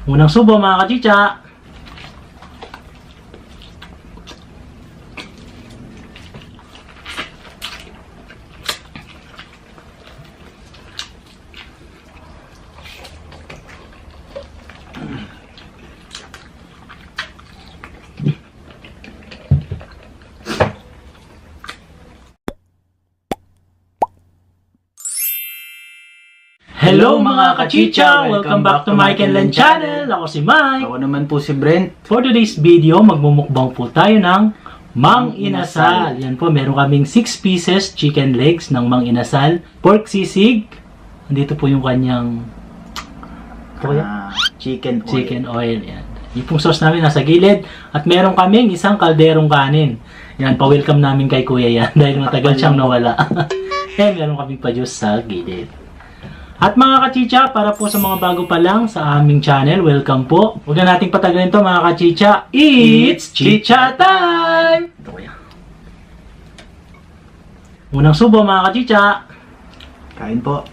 Unang subo mga kachicha. Hello mga kachicha! Welcome back to Mike and Len Channel! Ako si Mike. Ako naman po si Brent. For today's video, magmumukbang po tayo ng Mang Inasal. Yan po, meron kaming 6 pieces chicken legs ng Mang Inasal. Pork sisig. Andito po yung kanyang Chicken oil. chicken oil. Yan. Yung pong sauce namin nasa gilid. At meron kaming isang kalderong kanin. Yan, pa-welcome namin kay Kuya yan dahil matagal siyang nawala. Eh, meron kaming pa-juice sa gilid. At mga kachicha, para po sa mga bago pa lang sa aming channel, welcome po. Huwag na nating patagalin to mga kachicha. It's Chicha Time! Ito kuya. Unang subo mga kachicha. Kain po.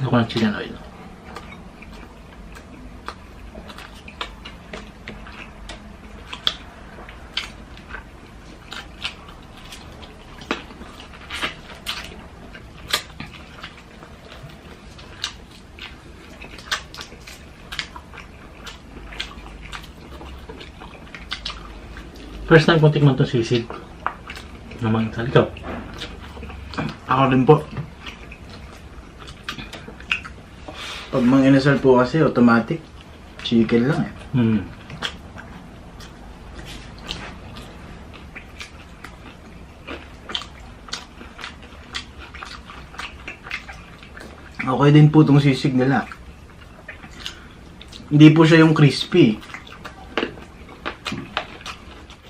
Ito ko ng chicken oil. First time kong tikman itong sisig. Namang inasal. Ikaw? Ako rin po. Pag Mang Inasal po kasi automatic chicken lang eh. Okay din po itong sisig nila. Hindi po siya yung crispy.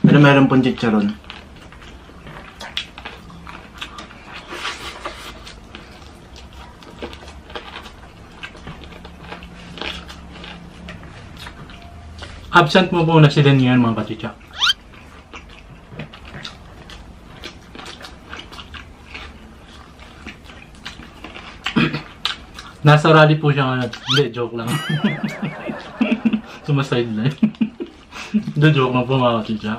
Pero meron pong chicharon. Absent mo po na si Den ngayon mga kachicha. Nasa rally po siya ngayon. Hindi, joke lang. Sumasideline. Hindi, joke lang po mga kachicha.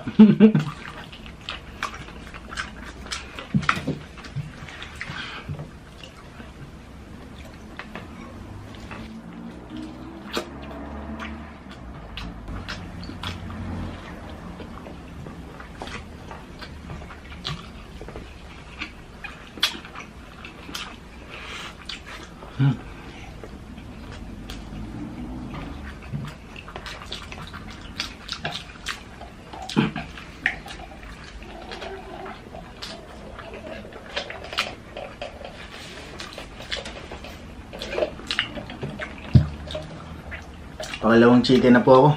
Pakalawang chicken na po ako.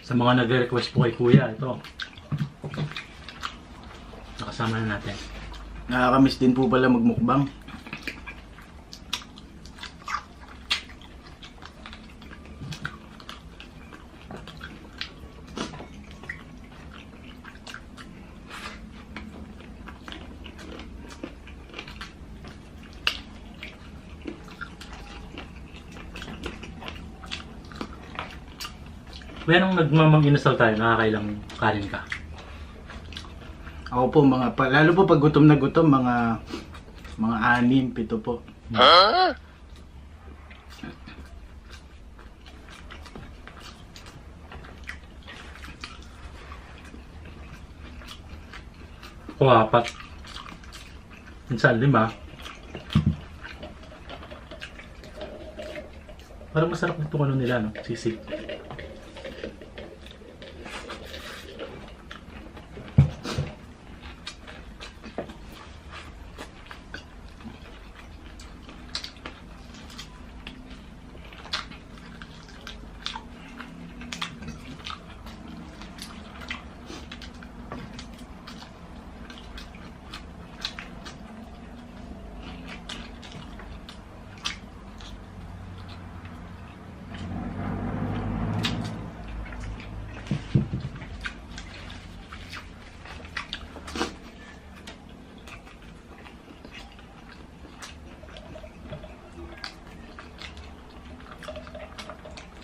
Sa mga nagre-request po kay Kuya, ito. Nakasama na natin. Nakakamiss din po pala magmukbang. Kuya, nung nagmamang-inasal tayo, nakakailang kanin ka? Ako po lalo po pag gutom na gutom, mga 6, 7 po. O 4. Minsan 5. Parang masarap itong ano nila, no? Sisig.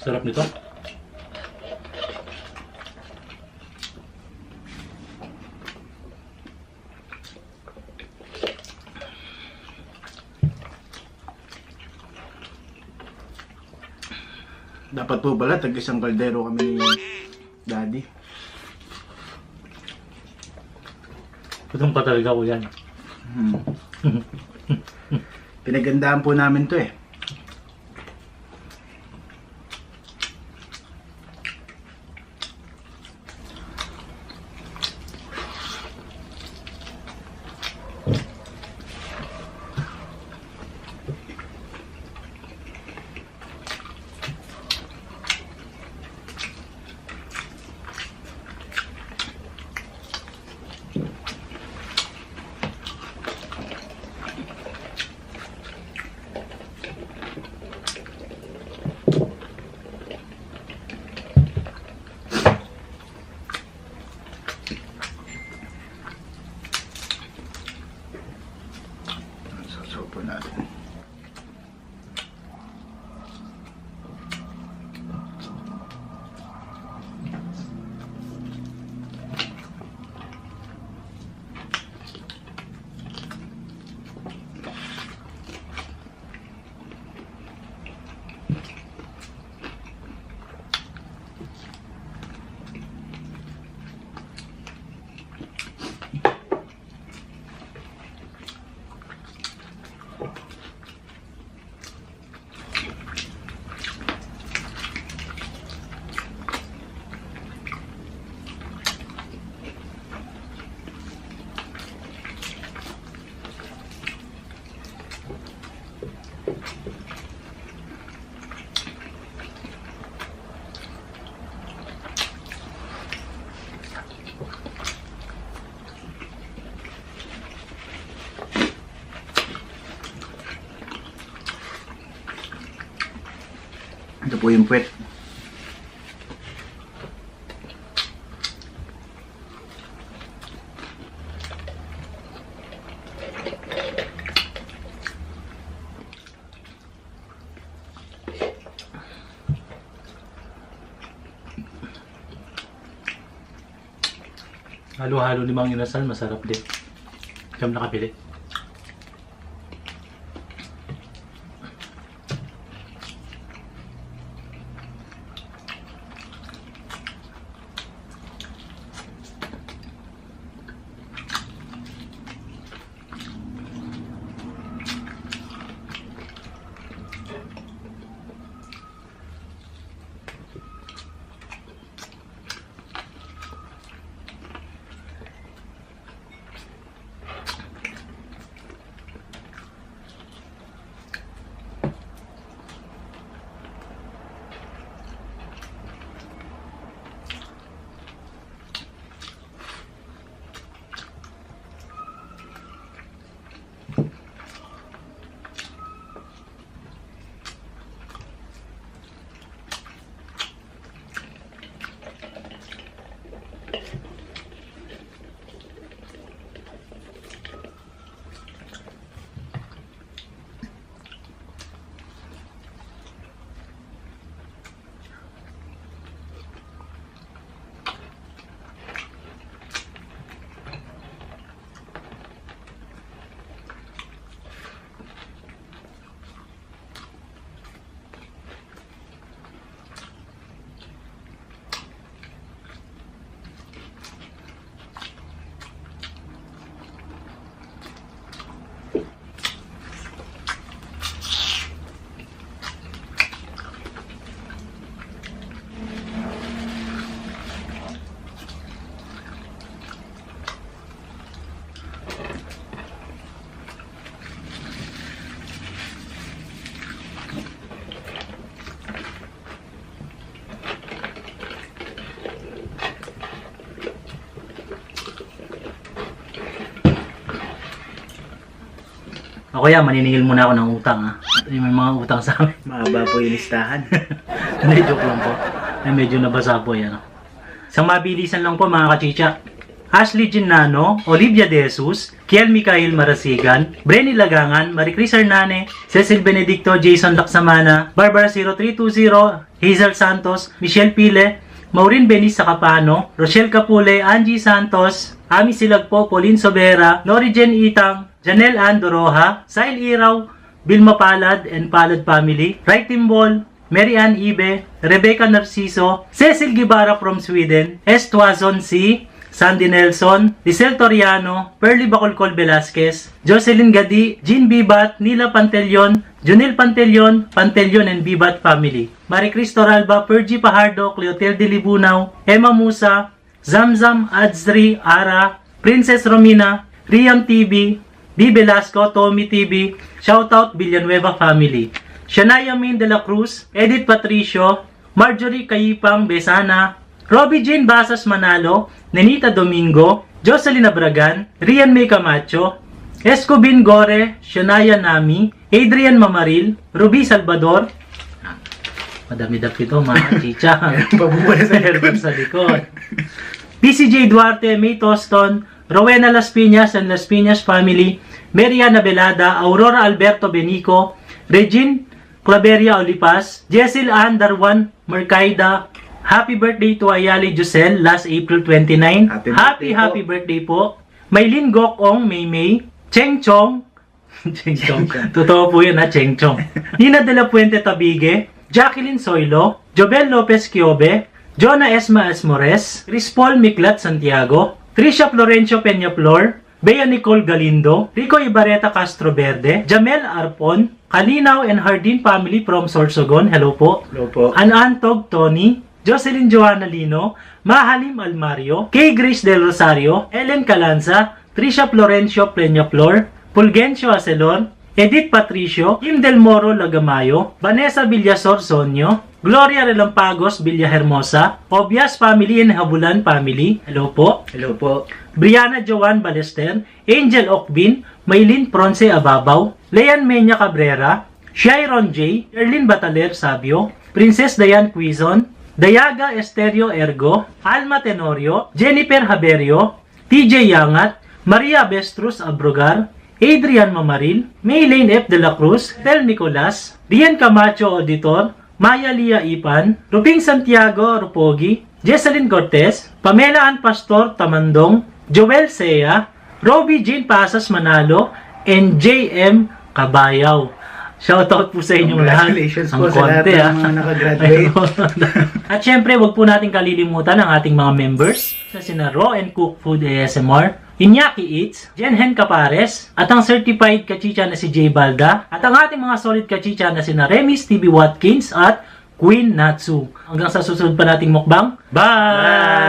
Sarap nito. Dapat po pala tag-isang kaldero kami ni Daddy. Gutom pa talaga ko yan. Pinagandaan po namin to eh. Sasaw po natin. Ito po yung puwet. Halo-halo ni Mang Inasal, masarap din. Siyam nakabili. Ako yan, maniningil muna ako ng utang ha. May mga utang sa amin. Mahaba po yung listahan. Hindi, joke lang po. Ay, medyo nabasa po yan. Sa mabilisan lang po mga kachicha. Ashley Ginnano, Olivia De Jesus, Kiel Mikael Marasigan, Brenny Lagangan, Maricris Hernane, Cecil Benedicto, Jason Laksamana, Barbara 0320, Hazel Santos, Michelle Pile, Maureen Benis Sacapano, Rochelle Capule, Angie Santos, Ami Silagpo, Pauline Sobera, Nori Jen Itang, Janelle Ann Doroha, Sail Iraw, Vilma Palad and Palad Family, Ray Timbol, Mary Ann Ibe, Rebecca Narciso, Cecil Gibara from Sweden, S. Tuazon C., Sandy Nelson, Lisel Toriano, Perly Bacolcol Velasquez, Jocelyn Gadi, Jean Bibat, Nila Pantelion, Junil Pantelion, Pantelion and Bibat Family, Maricris Toralba, Pergy Pahardo, Cleotel de Libunaw, Emma Musa, Zamzam, Adzri, Ara, Princess Romina, Riam TV, B. Velasco, Tommy TV, Shoutout Villanueva Family, Shania Min de la Cruz, Edith Patricio, Marjorie Kayipang Besana, Robbie Jane Basas Manalo, Nenita Domingo, Jocelyn Abragan, Rian May Camacho, Escobin Gore, Shania Nami, Adrian Mamaril, Ruby Salvador, madami-dap ito mga chicha, Pabubula sa herbal sa likod, PCJ Duarte, May Toston, Rowena Las Piñas and Las Piñas Family, Mariana Velada, Aurora Alberto Benico, Regine Claveria Olipas, Jessel Ann Darwan Mercaida. Happy birthday to Ayali Josel, last April 29. Happy birthday po. Maylin Gokong Maymay, Cheng Chong, Cheng Chong, totoo po yun ha, Cheng Chong. Nina de la Puente Tabige, Jacqueline Soilo, Jobel Lopez Quiobe, Jonah Esma Esmores, Chris Paul Miklat Santiago, Trisha Florencio Peñaflor, Bea Nicole Galindo, Rico Ibareta Castro Verde, Jamel Arpon, Kalinaw and Hardin family from Sorsogon, hello po. Hello po. Anantog Tony, Jocelyn Joanna Lino, Mahalim Almario, Kay Grace Del Rosario, Ellen Calanza, Trisha Florencio Peñaflor, Fulgencio Acelor, Edith Patricio, Kim Del Moro Lagamayo, Vanessa Villasor Sonio, Gloria Relampagos Villahermosa, Obias Family and Habulan Family, hello po. Hello po. Brianna Joan Balester, Angel Okbin, Maylin Pronce Ababaw, Lean Menya Cabrera, Shiron J, Erlin Bataler Sabio, Princess Diane Quizon, Dayaga Esterio Ergo, Alma Tenorio, Jennifer Haberio, TJ Yangat, Maria Bestrus Abrogar, Adrian Mamaril, Maylene F. De La Cruz, Tel Nicolas, Rian Camacho Auditor, Maya Lia Ipan, Ruping Santiago Rupogi, Jesselyn Cortez, Pamela Ann Pastor Tamandong, Joel Sea, Robbie Jean Pasas Manalo, and JM Kabayaw. Shoutout po sa inyong lahat. Congratulations Ang po sa lahat konti, ng mga nakagraduate. At syempre, wag po natin kalilimutan ang ating mga members sa sina Raw and Cook Food ASMR, Iñaki Eats, Jenhen Capares, at ang certified kachicha na si Jay Balda, at ang ating mga solid kachicha na sina Remis TV Watkins at Queen Natsu. Hanggang sa susunod pa nating mukbang. Bye!